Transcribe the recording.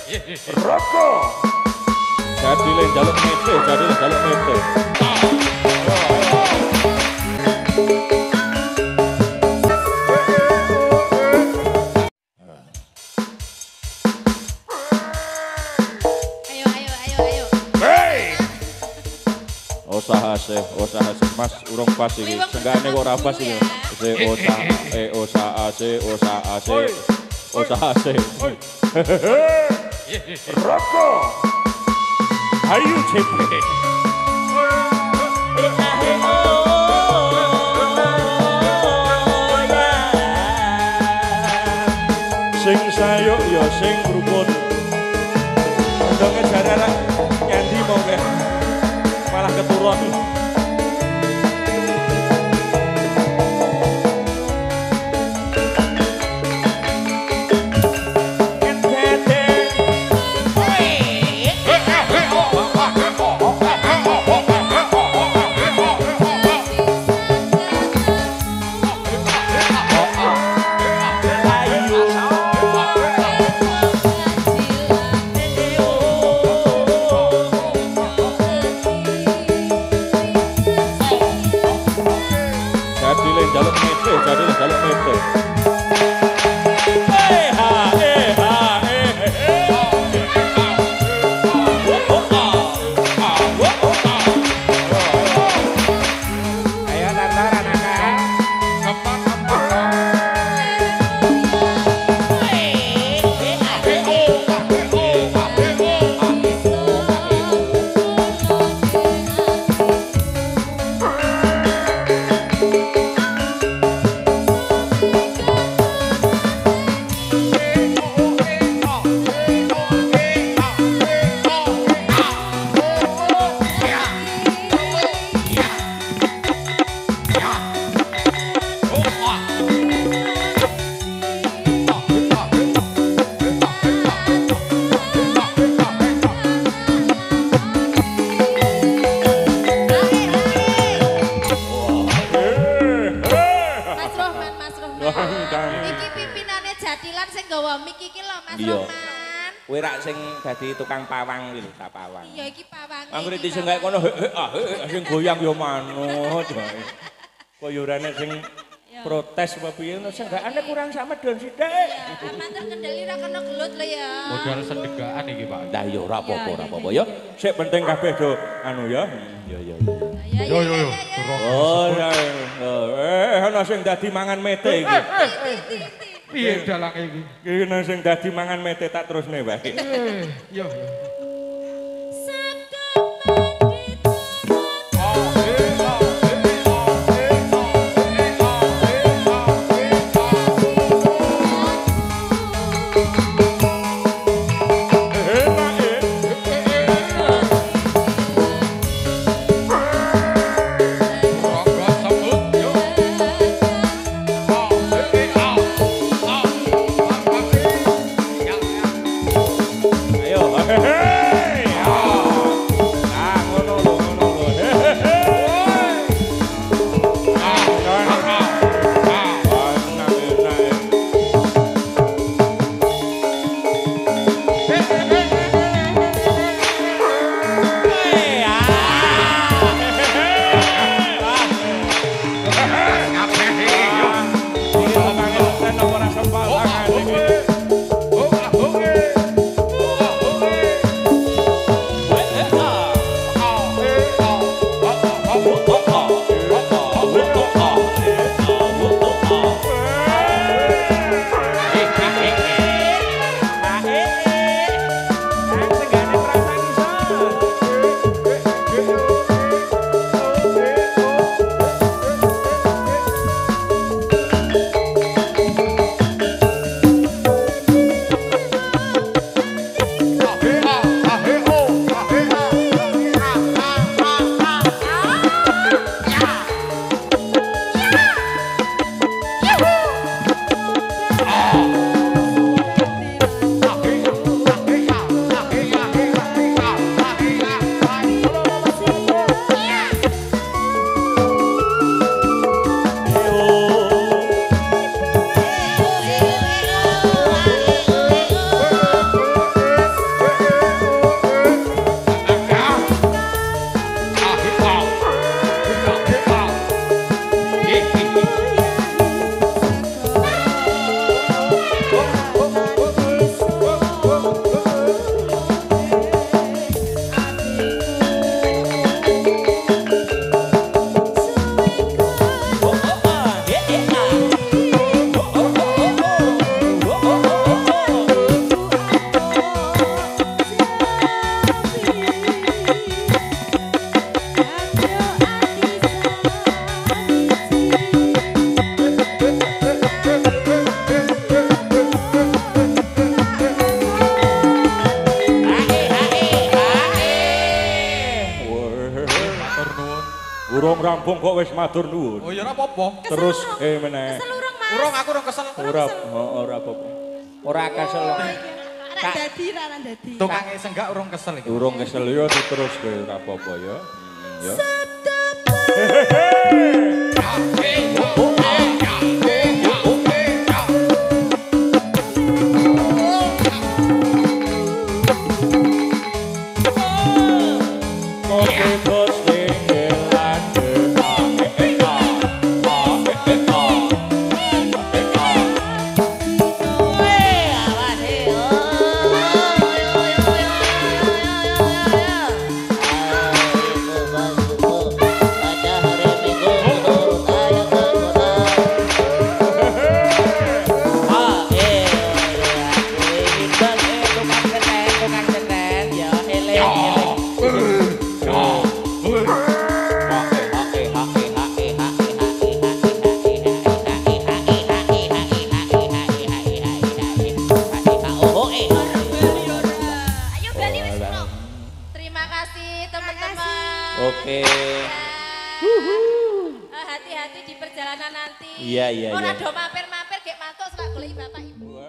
Roko. Jadi le jaluk mete, jadi le jaluk mete. Usaha sih mas urung pas ini seenggaknya kok rapas ini usaha sih Roko ayo cepet sing sayo ya sing rukun udah ngejaran nyanyi mau ke malah keturun jadi jaluk mete. Ayo tantar anaknya. Iki pimpinannya Jadilan sing gawa mik iki lho Mas Roman. Kowe rak sing dadi tukang pawang iki lho, tak pawang. Iya iki pawang. Anggere disenggae kono sing goyang yo manut wae. Koyorane sing protes apa piye senggakane kurang samedon sithik. Mantur kendali ra kena gelut lho ya. Modal sendegaan iki Pak. Lah ya ora apa-apa ya. Sik penting kabeh do anu ya. Yo. Oh ya. Ana sing dadi mangan mete iki. Piye dalange iki? Iki ana sing dadi mangan mete tak terusne wae. Yo. Ayo. Urung rampung kok wis matur nuwun. Oh ya ora apa-apa. Terus meneh. Kesel urung, Mas. Urung aku urung kesel. Ora apa-apa. Ora kesel. Ora dadi. Tukange senggak urung kesel iki. Urung kesel yo terus kowe ora apa-apa ya. Ya. Oke. Hati-hati di perjalanan nanti. Iya. Ora do mampir-mampir gek mantuk selak goleki bapak ibu.